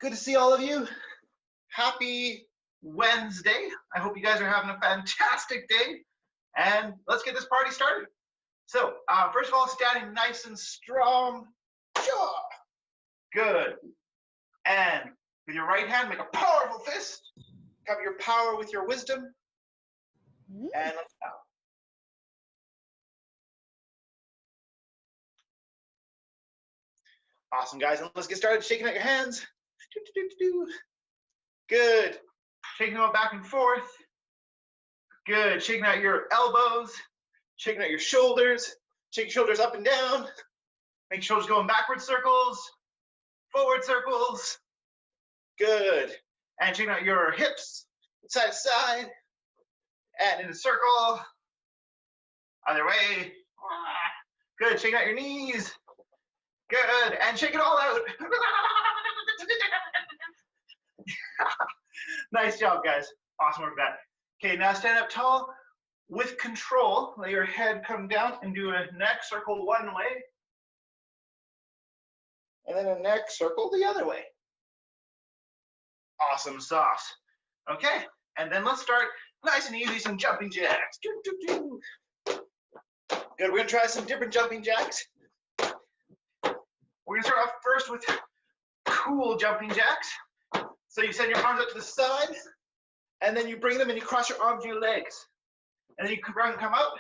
Good to see all of you. Happy Wednesday. I hope you guys are having a fantastic day. And let's get this party started. So, first of all, standing nice and strong. Good. And with your right hand, make a powerful fist. Cover your power with your wisdom. And let's bow. Awesome, guys. And let's get started shaking out your hands. Good. Shaking them back and forth. Good. Shaking out your elbows. Shaking out your shoulders. Shake your shoulders up and down. Make shoulders going backward circles. Forward circles. Good. And shaking out your hips side to side. And in a circle. Other way. Good. Shaking out your knees. Good. And shake it all out. Nice job, guys. Awesome work with that. Okay, now stand up tall with control. Let your head come down and do a neck circle one way. And then a neck circle the other way. Awesome sauce. Okay, and then let's start nice and easy, some jumping jacks. Good, we're gonna try some different jumping jacks. We're gonna start off first with cool jumping jacks. So you send your arms up to the side, and then you bring them and you cross your arms and your legs. And then you come up,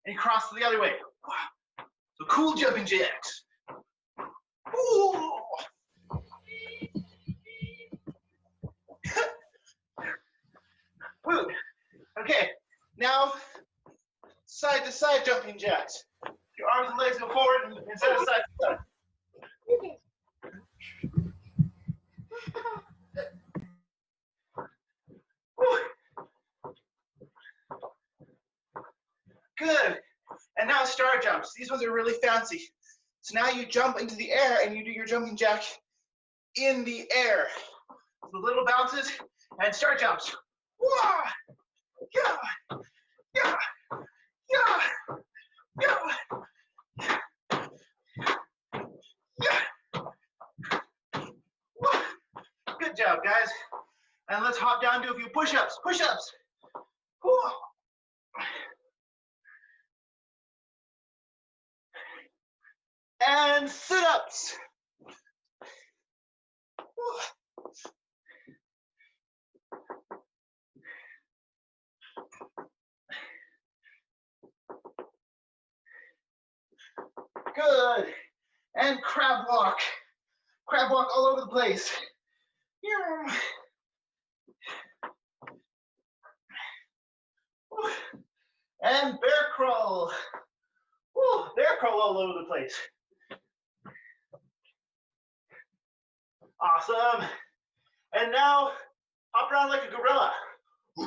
and you cross the other way. So cool jumping jacks. Ooh. Woo. Okay, now side to side jumping jacks. Your arms and legs go forward instead of side to side. Good. And now star jumps. These ones are really fancy. So now you jump into the air and you do your jumping jack in the air. So little bounces and star jumps. Whoa! Yeah! Yeah! Yeah! Yeah! Yeah! Whoa. Good job, guys. And let's hop down and do a few push-ups. Push-ups. Whoa. And sit-ups. Good. And crab walk. Crab walk all over the place. And bear crawl. Bear crawl all over the place. Awesome. And now hop around like a gorilla. So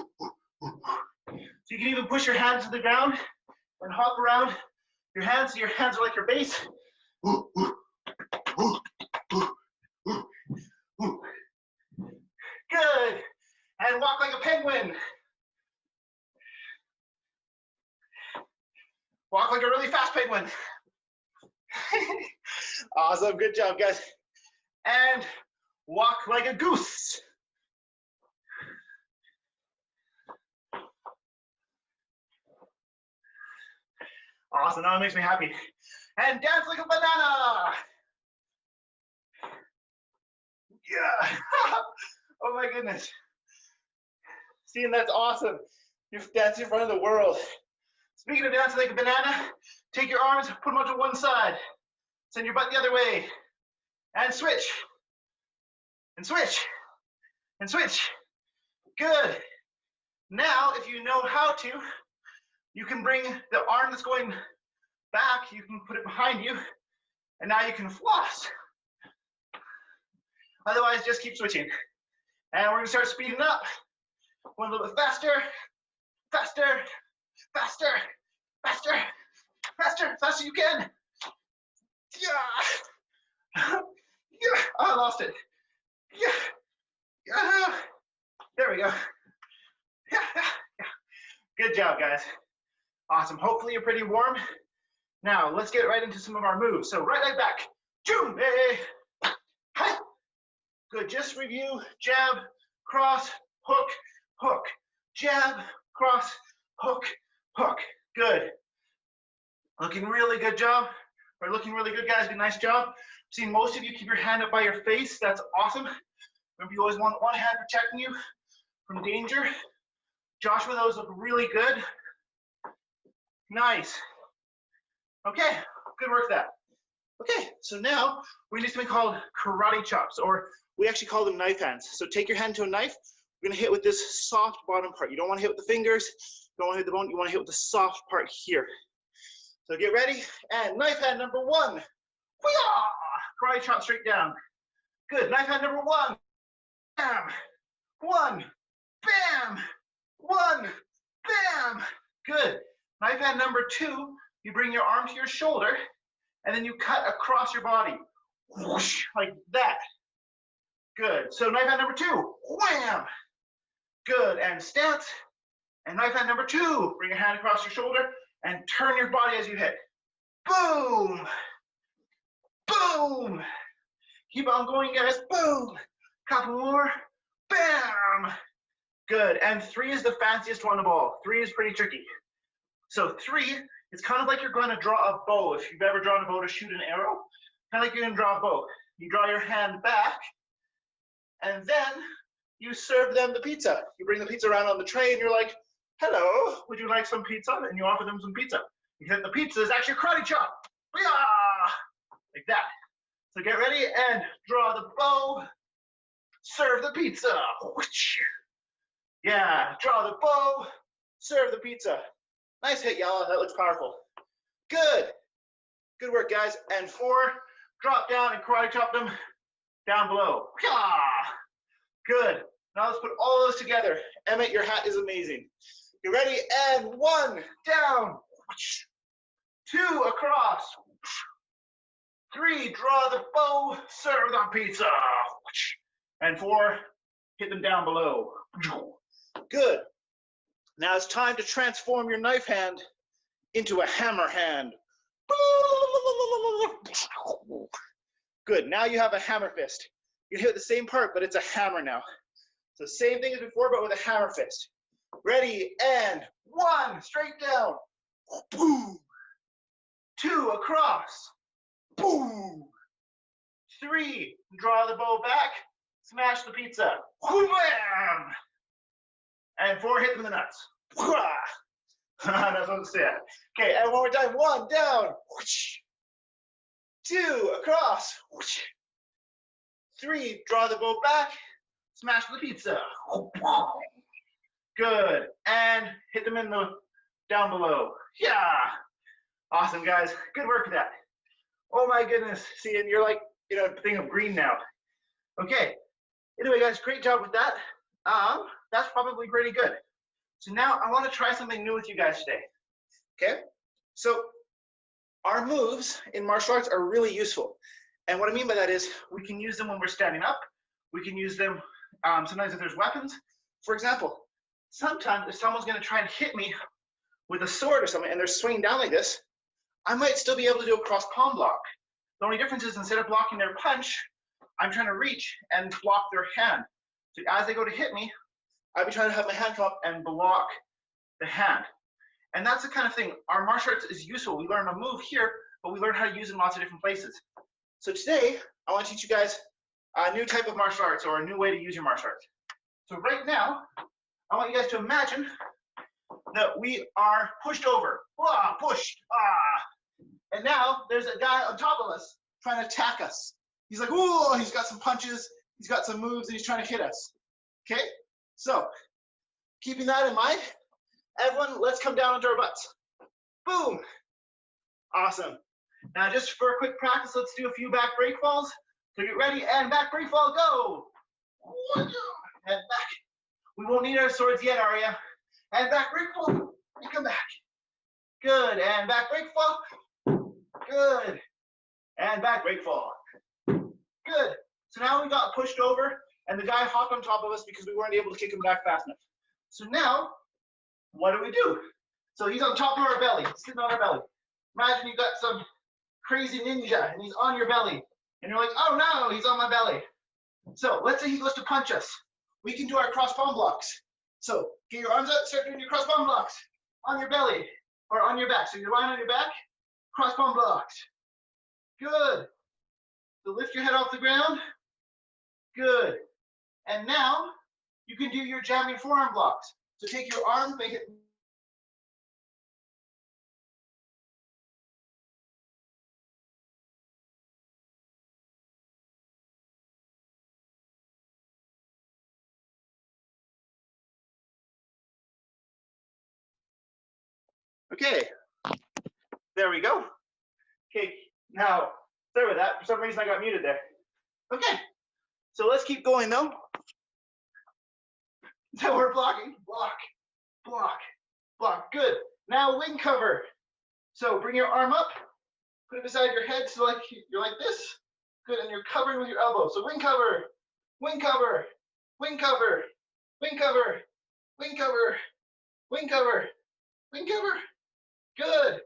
you can even push your hands to the ground and hop around your hands so your hands are like your base. Good. And walk like a penguin. Walk like a really fast penguin. Awesome. Good job, guys. And walk like a goose. Awesome. Now it makes me happy. And dance like a banana. Yeah. Oh my goodness. See, that's awesome. You're dancing in front of the world. Speaking of dancing like a banana, take your arms, put them out to one side. Send your butt the other way. And switch. And switch. And switch. Good. Now, if you know how to, you can bring the arm that's going back, you can put it behind you, and now you can floss. Otherwise, just keep switching. And we're gonna start speeding up. Going a little bit faster, faster, faster, faster, faster, faster you can. Yeah. Yeah. Oh, I lost it. Yeah. Yeah. There we go. Yeah. Yeah. Good job, guys. Awesome. Hopefully you're pretty warm. Now let's get right into some of our moves. So right leg back. Jump. Good, just review, jab, cross, hook, hook, jab, cross, hook, hook. Good. Looking really good job. Or looking really good, guys. Good, nice job. Seeing most of you keep your hand up by your face. That's awesome. Remember, you always want one hand protecting you from danger. Joshua, those look really good. Nice. Okay, good work that. Okay, so now we're doing something called karate chops, or we actually call them knife hands. So take your hand to a knife. We're gonna hit with this soft bottom part. You don't wanna hit with the fingers, you don't wanna hit the bone, you wanna hit with the soft part here. So get ready, and knife hand number one. Whee-ah! Karate chop straight down. Good, knife hand number one. Bam, one, bam, one, bam. Good. Knife hand number two, you bring your arm to your shoulder, and then you cut across your body. Whoosh, like that. Good. So knife hand number two, wham. Good, and stance. And knife hand number two, bring your hand across your shoulder and turn your body as you hit. Boom. Boom. Keep on going, guys. Boom. Couple more. Bam. Good. And three is the fanciest one of all. Three is pretty tricky. So three, it's kind of like you're going to draw a bow. If you've ever drawn a bow to shoot an arrow, kind of like you're going to draw a bow. You draw your hand back, and then you serve them the pizza. You bring the pizza around on the tray, and you're like, hello, would you like some pizza? And you offer them some pizza. Because the pizza is actually a karate chop. Like that. So get ready and draw the bow. Serve the pizza. Yeah, draw the bow. Serve the pizza. Nice hit, Yala. That looks powerful. Good. Good work, guys. And four, drop down and karate chop them down below. Good. Now let's put all those together. Emmett, your hat is amazing. You ready? And one, down. Two, across. Three, draw the bow, serve the pizza. And four, hit them down below. Good. Now it's time to transform your knife hand into a hammer hand. Good. Now you have a hammer fist. You hit the same part, but it's a hammer now. So same thing as before, but with a hammer fist. Ready, and one, straight down. Boom. Two, across. Boom. Three, draw the bow back. Smash the pizza. Wham! And four, hit them in the nuts. That's what it said. Okay, and one more time. One, down. Two, across. Three, draw the bow back. Smash the pizza. Good. And hit them in the down below. Yeah. Awesome, guys. Good work with that. Oh my goodness. See, and you're like, a thing of green now. Okay. Anyway, guys, great job with that. That's probably pretty good. So now I want to try something new with you guys today. Okay? So our moves in martial arts are really useful. And what I mean by that is we can use them when we're standing up. We can use them sometimes if there's weapons. For example, sometimes if someone's going to try and hit me with a sword or something and they're swinging down like this, I might still be able to do a cross palm block. The only difference is instead of blocking their punch, I'm trying to reach and block their hand. So as they go to hit me, I'll be trying to have my hand come up and block the hand. And that's the kind of thing. Our martial arts is useful. We learn a move here, but we learn how to use it in lots of different places. So today, I want to teach you guys a new type of martial arts or a new way to use your martial arts. So right now, I want you guys to imagine that we are pushed over. Pushed. And now there's a guy on top of us trying to attack us. He's like, ooh, he's got some punches, he's got some moves, and he's trying to hit us. Okay? So, keeping that in mind, everyone, let's come down onto our butts. Boom. Awesome. Now, just for a quick practice, let's do a few back break falls. So get ready, and back break fall, go. And back. We won't need our swords yet, Arya. And back break fall, and come back. Good, and back break fall. Good. And back break fall. Good. So now we got pushed over, and the guy hopped on top of us because we weren't able to kick him back fast enough. So now, what do? So he's on top of our belly, sitting on our belly. Imagine you got some crazy ninja, and he's on your belly. And you're like, oh no, he's on my belly. So let's say he goes to punch us. We can do our cross palm blocks. So get your arms up, start doing your cross palm blocks on your belly or on your back. So you're lying on your back, cross palm blocks. Good. So lift your head off the ground. Good. And now you can do your jamming forearm blocks. So take your arm, make it. Okay, there we go. Okay, now, sorry with that. For some reason I got muted there. Okay, so let's keep going though. So we're blocking, block, block, block. Good. Now wing cover. So bring your arm up, put it beside your head so like you're like this. Good, and you're covering with your elbow. So wing cover, wing cover, wing cover, wing cover, wing cover, wing cover, wing cover. Good.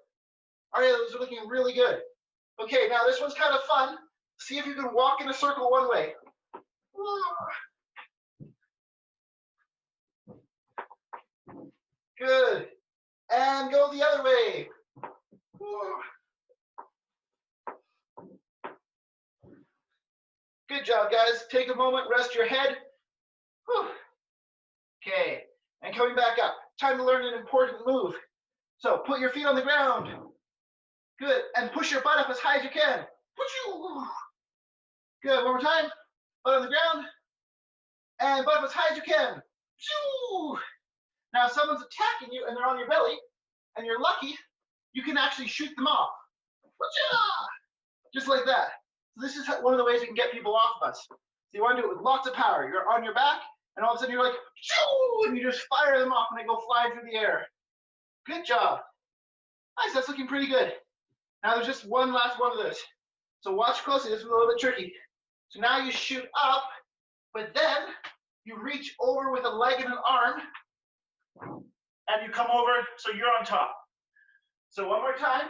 All right, those are looking really good. Okay, now this one's kind of fun. See if you can walk in a circle one way. Good. And go the other way. Good job, guys. Take a moment, rest your head. Okay, and coming back up. Time to learn an important move. So put your feet on the ground. Good, and push your butt up as high as you can. Good, one more time. Butt on the ground. And butt up as high as you can. Now if someone's attacking you and they're on your belly, and you're lucky, you can actually shoot them off. Just like that. So this is one of the ways we can get people off of us. So you want to do it with lots of power. You're on your back, and all of a sudden you're like, and you just fire them off and they go flying through the air. Good job. Nice, that's looking pretty good. Now there's just one last one of this. So watch closely, this is a little bit tricky. So now you shoot up, but then you reach over with a leg and an arm, and you come over so you're on top. So one more time,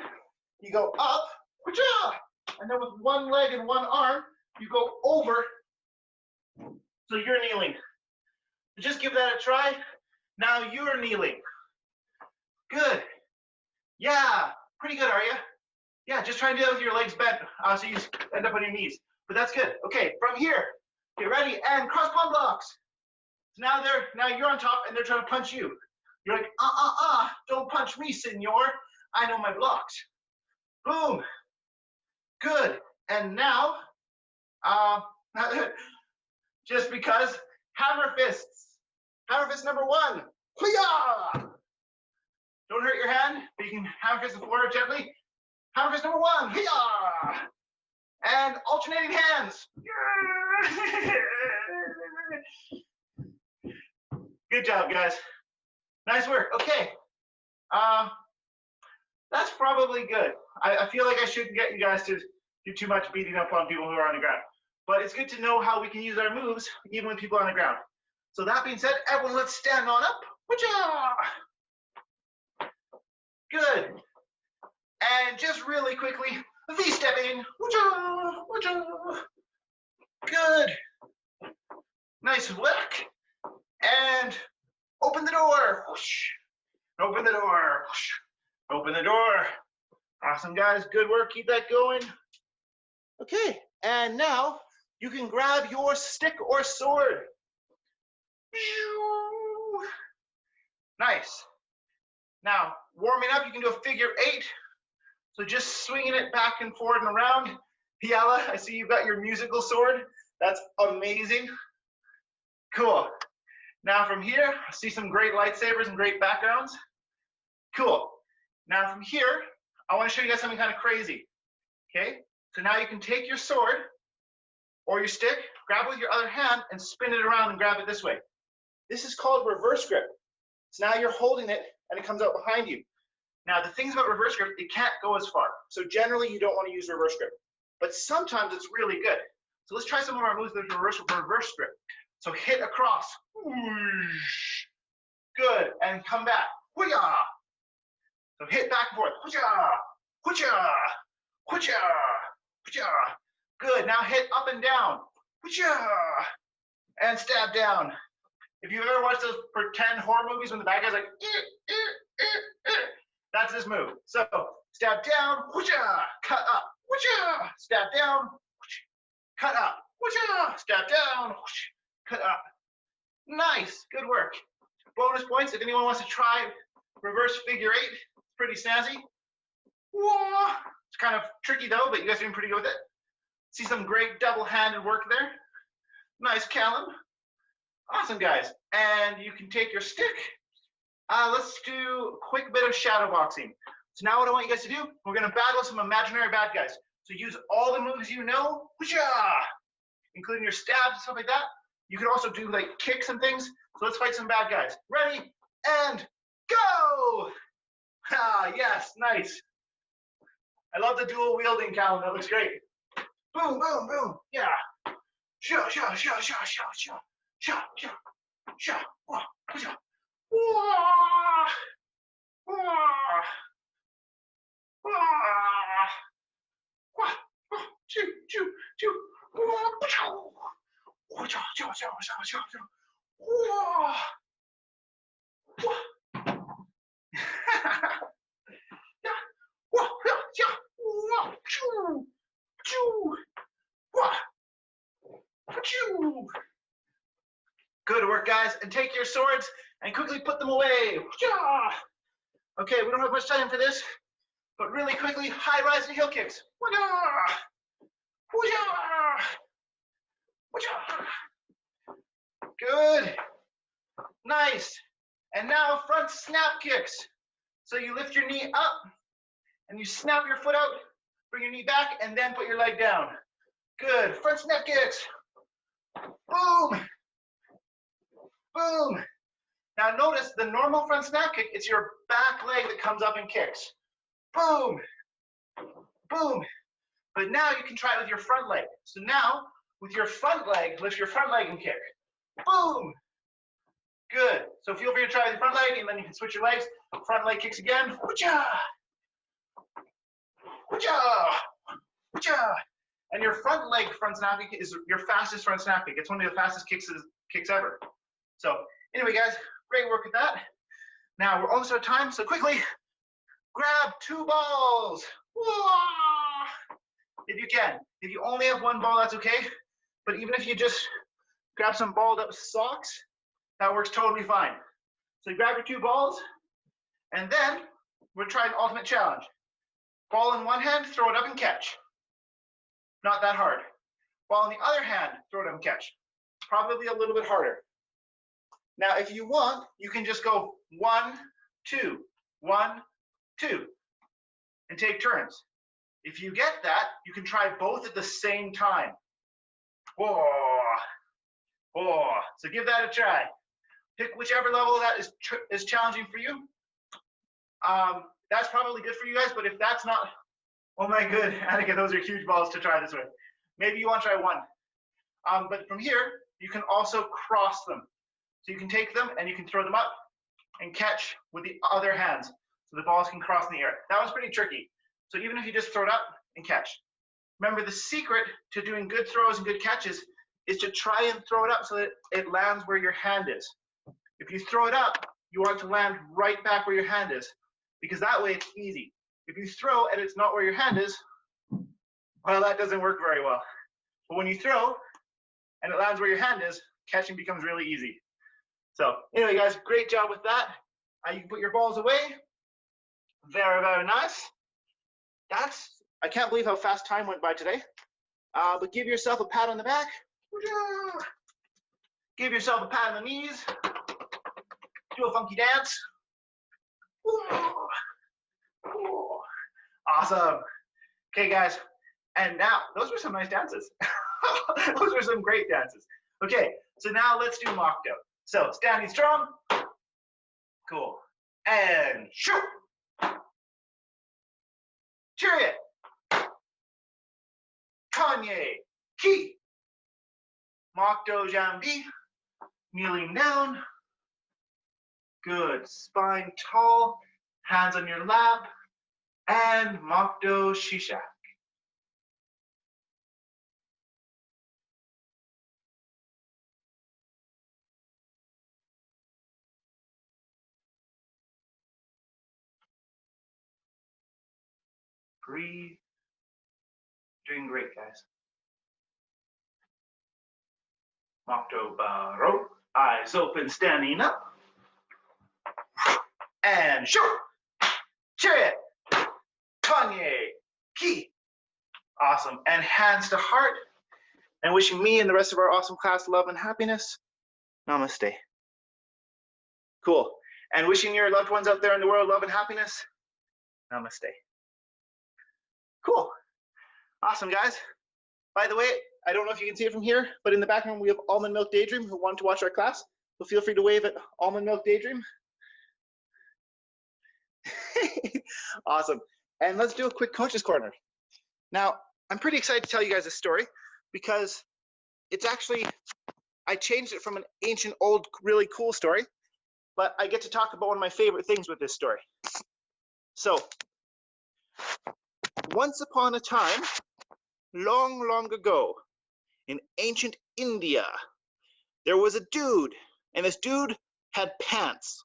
you go up, and then with one leg and one arm, you go over, so you're kneeling. Just give that a try. Now you're kneeling. Good. Yeah, pretty good, are you? Yeah, just try and do that with your legs bent, so you end up on your knees. But that's good. Okay, from here, get ready and cross palm blocks. So now you're on top and they're trying to punch you. You're like, don't punch me, senor. I know my blocks. Boom. Good. And now, just because, hammer fists. Hammer fist number one. Hoo-yah! Don't hurt your hand, but you can hammer fist the floor gently. Hammer fist number one. Hoo-yah! And alternating hands. Good job, guys. Nice work. Okay. That's probably good. I feel like I shouldn't get you guys to do too much beating up on people who are on the ground. But it's good to know how we can use our moves even when people are on the ground. So that being said, everyone let's stand on up. Good. And just really quickly, V-stepping. Good. Nice work. And open the door. Open the door. Open the door. Awesome, guys. Good work. Keep that going. Okay. And now you can grab your stick or sword. Nice. Now, warming up, you can do a figure 8. So just swinging it back and forward and around. Piala, I see you've got your musical sword. That's amazing. Cool. Now from here, I see some great lightsabers and great backgrounds. Cool. Now from here, I want to show you guys something kind of crazy. Okay? So now you can take your sword or your stick, grab it with your other hand, and spin it around and grab it this way. This is called reverse grip. So now you're holding it and it comes out behind you. Now the things about reverse grip, it can't go as far. So generally you don't want to use reverse grip, but sometimes it's really good. So let's try some of our moves with reverse grip. So hit across, good, and come back, so hit back and forth, good. Now hit up and down, and stab down. If you've ever watched those pretend horror movies when the bad guy's like, that's this move. So stab down, cut up, stab down, cut up, stab down, cut up. Nice, good work. Bonus points if anyone wants to try reverse figure eight. It's pretty snazzy. It's kind of tricky though, but you guys are doing pretty good with it. See some great double-handed work there. Nice, Callum. Awesome, guys. And you can take your stick. Let's do a quick bit of shadow boxing. So now what I want you guys to do, we're going to battle some imaginary bad guys. So use all the moves you know, including your stabs and stuff like that. You can also do like kicks and things. So let's fight some bad guys. Ready, and go! Yes, nice. I love the dual wielding, Callum. That looks great. Boom, boom, boom. Yeah. Sha, sha, sha, sha, sha, sha, sha, sha, sha, wah, sha, wah, wah, wah, wah, choo, choo, choo, wah, choo, wah, cha, cha, cha, cha, cha, cha, wah, wah. Yeah, wah, yeah, wah, choo, choo, wah. Good work, guys. And take your swords and quickly put them away. Okay, we don't have much time for this, but really quickly, high rise and heel kicks. Good. Nice. And now front snap kicks. So you lift your knee up and you snap your foot out, bring your knee back, and then put your leg down. Good. Front snap kicks. Boom! Boom! Now notice the normal front snap kick, it's your back leg that comes up and kicks. Boom! Boom! But now you can try it with your front leg. So now, with your front leg, lift your front leg and kick. Boom! Good. So feel free to try with your front leg, and then you can switch your legs. Front leg kicks again. Woo-cha! Woo-cha! Woo-cha! And your front leg front snap kick is your fastest front snap kick. It's one of the fastest kicks ever. So anyway, guys, great work with that. Now we're almost out of time, so quickly grab 2 balls. Whoa! If you can. If you only have 1 ball, that's okay. But even if you just grab some balled up socks, that works totally fine. So you grab your 2 balls, and then we're trying ultimate challenge. Ball in one hand, throw it up and catch. Not that hard. Ball in the other hand, throw it up and catch. Probably a little bit harder. Now, if you want, you can just go 1, 2, 1, 2, and take turns. If you get that, you can try both at the same time. Whoa, whoa. So give that a try. Pick whichever level that is challenging for you. That's probably good for you guys, but if that's not, oh my good, Annika, those are huge balls to try this with. Maybe you want to try 1. But from here, you can also cross them. So you can take them and you can throw them up and catch with the other hands. So the balls can cross in the air. That was pretty tricky. So even if you just throw it up and catch. Remember, the secret to doing good throws and good catches is to try and throw it up so that it lands where your hand is. If you throw it up, you want it to land right back where your hand is, because that way it's easy. If you throw and it's not where your hand is, well, that doesn't work very well. But when you throw and it lands where your hand is, catching becomes really easy. So anyway, guys, great job with that. You can put your balls away. Very, very nice. I can't believe how fast time went by today. But give yourself a pat on the back. Give yourself a pat on the knees. Do a funky dance. Awesome. Okay, guys. And now, those were some nice dances. Those were some great dances. Okay, so now let's do mock dough. So, standing strong. Cool. And shoot. Chariot. Kanye. Key. Mock dough jambi. Kneeling down. Good. Spine tall. Hands on your lap. And mock dough shishak. Breathe. Doing great, guys. Mokto Baro. Eyes open, standing up. And shoot. Chariot. Kanye. Ki. Awesome. And hands to heart. And wishing me and the rest of our awesome class love and happiness. Namaste. Cool. And wishing your loved ones out there in the world love and happiness. Namaste. Cool. Awesome, guys. By the way, I don't know if you can see it from here, but in the background we have Almond Milk Daydream who wanted to watch our class. So feel free to wave at Almond Milk Daydream. Awesome. And let's do a quick Coach's Corner. Now, I'm pretty excited to tell you guys this story because it's actually, I changed it from an ancient, old, really cool story, but I get to talk about one of my favorite things with this story. So, once upon a time, long, long ago, in ancient India, there was a dude, and this dude had pants.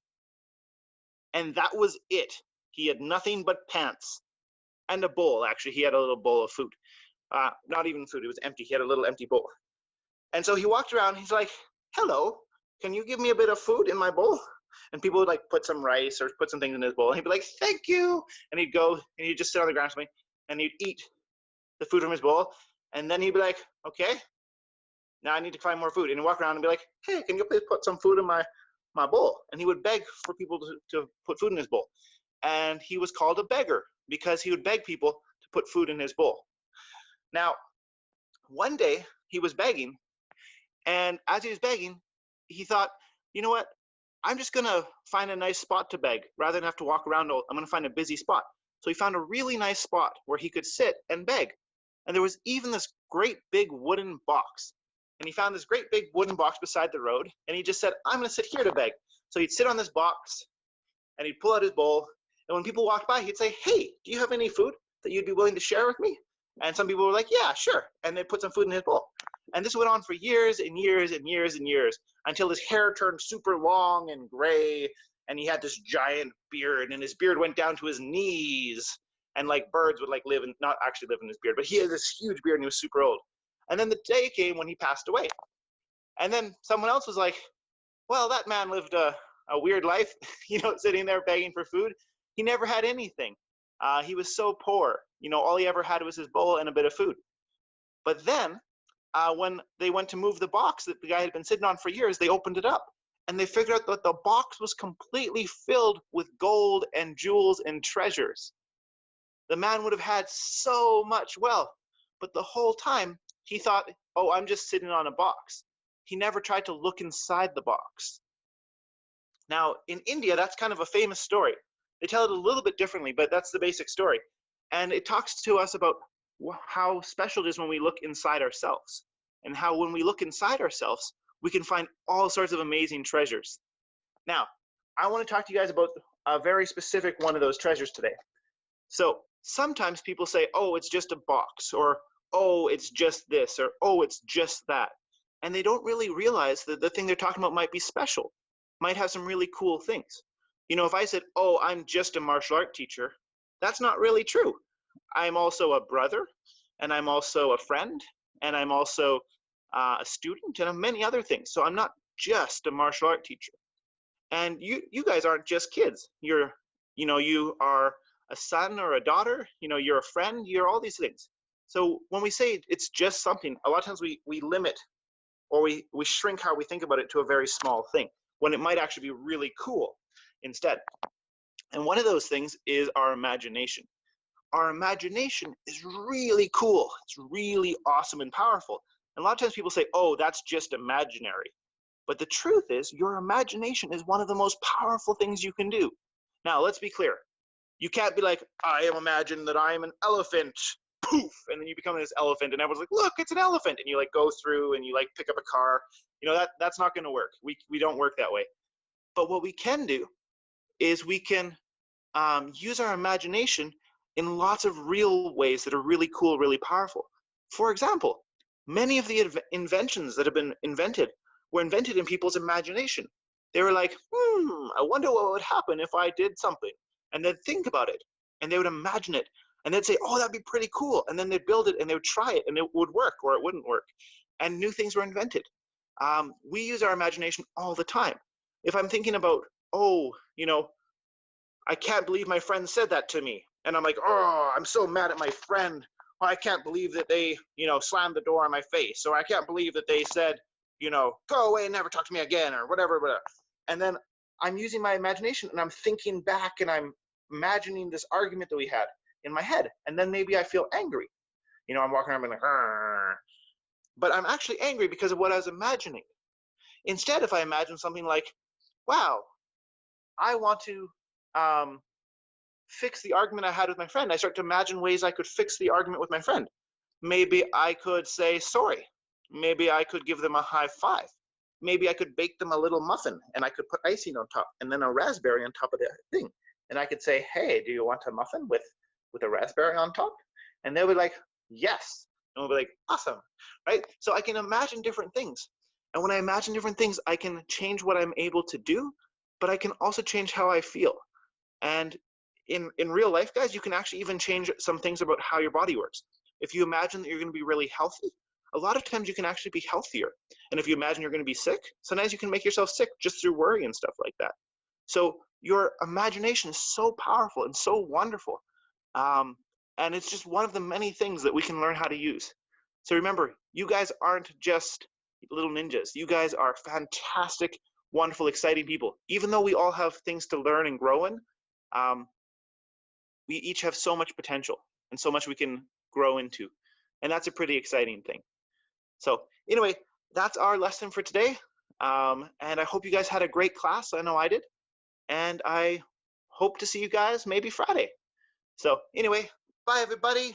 And that was it. He had nothing but pants. And a bowl, actually. He had a little bowl of food. Not even food, it was empty. He had a little empty bowl. And so he walked around, he's like, hello, can you give me a bit of food in my bowl? And people would like put some rice or put some things in his bowl. And he'd be like, thank you. And he'd go, and he'd just sit on the ground or something, and he'd eat the food from his bowl. And then he'd be like, okay, now I need to find more food. And he'd walk around and be like, hey, can you please put some food in my bowl? And he would beg for people to put food in his bowl. And he was called a beggar because he would beg people to put food in his bowl. Now, one day he was begging, and as he was begging, he thought, you know what? I'm just gonna find a nice spot to beg rather than have to walk around. I'm gonna find a busy spot. So he found a really nice spot where he could sit and beg. And there was even this great big wooden box. And he found this great big wooden box beside the road, and he just said, I'm gonna sit here to beg. So he'd sit on this box, and he'd pull out his bowl, and when people walked by, he'd say, hey, do you have any food that you'd be willing to share with me? And some people were like, yeah, sure. And they'd put some food in his bowl. And this went on for years and years and years and years until his hair turned super long and gray, and he had this giant beard, and his beard went down to his knees, and like birds would like live and not actually live in his beard, but he had this huge beard and he was super old. And then the day came when he passed away. And then someone else was like, well, that man lived a weird life, you know, sitting there begging for food. He never had anything. He was so poor. You know, all he ever had was his bowl and a bit of food. But then when they went to move the box that the guy had been sitting on for years, they opened it up. And they figured out that the box was completely filled with gold and jewels and treasures. The man would have had so much wealth. But the whole time, he thought, oh, I'm just sitting on a box. He never tried to look inside the box. Now, in India, that's kind of a famous story. They tell it a little bit differently, but that's the basic story. And it talks to us about how special it is when we look inside ourselves, and how when we look inside ourselves, we can find all sorts of amazing treasures. Now, I want to talk to you guys about a very specific one of those treasures today. So sometimes people say, oh, it's just a box, or oh, it's just this, or oh, it's just that. And they don't really realize that the thing they're talking about might be special, might have some really cool things. You know, if I said, oh, I'm just a martial art teacher, that's not really true. I'm also a brother, and I'm also a friend, and I'm also a student, and many other things. So I'm not just a martial art teacher. And you guys aren't just kids. You are a son or a daughter, you know, you're a friend, you're all these things. So when we say it's just something, a lot of times we limit, or we shrink how we think about it to a very small thing, when it might actually be really cool instead. And one of those things is our imagination. Our imagination is really cool. It's really awesome and powerful. And a lot of times people say, oh, that's just imaginary. But the truth is, your imagination is one of the most powerful things you can do. Now, let's be clear. You can't be like, I am imagining that I am an elephant, poof, and then you become this elephant, and everyone's like, look, it's an elephant, and you like go through and you like pick up a car. You know, that's not going to work. We don't work that way. But what we can do is we can use our imagination in lots of real ways that are really cool, really powerful. For example, many of the inventions that have been invented were invented in people's imagination. They were like, I wonder what would happen if I did something. And they'd think about it, and they would imagine it. And they'd say, oh, that'd be pretty cool. And then they'd build it and they would try it and it would work or it wouldn't work. And new things were invented. We use our imagination all the time. If I'm thinking about, oh, I can't believe my friend said that to me. And I'm like, oh, I'm so mad at my friend. Oh, I can't believe that they, slammed the door in my face. Or I can't believe that they said, go away and never talk to me again or whatever. And then I'm using my imagination and I'm thinking back and I'm imagining this argument that we had in my head. And then maybe I feel angry. I'm walking around and like, argh. But I'm actually angry because of what I was imagining. Instead, if I imagine something like, wow, I want to fix the argument I had with my friend, I start to imagine ways I could fix the argument with my friend. Maybe I could say sorry. Maybe I could give them a high five. Maybe I could bake them a little muffin and I could put icing on top and then a raspberry on top of the thing. And I could say, hey, do you want a muffin with a raspberry on top? And they'll be like, yes. And we'll be like, awesome, right? So I can imagine different things. And when I imagine different things, I can change what I'm able to do, but I can also change how I feel. And in real life, guys, you can actually even change some things about how your body works. If you imagine that you're going to be really healthy, a lot of times you can actually be healthier. And if you imagine you're going to be sick, sometimes you can make yourself sick just through worry and stuff like that. So your imagination is so powerful and so wonderful. And it's just one of the many things that we can learn how to use. So remember, you guys aren't just little ninjas. You guys are fantastic, wonderful, exciting people. Even though we all have things to learn and grow in, we each have so much potential and so much we can grow into. And that's a pretty exciting thing. So anyway, that's our lesson for today. And I hope you guys had a great class. I know I did. And I hope to see you guys maybe Friday. So anyway, bye everybody.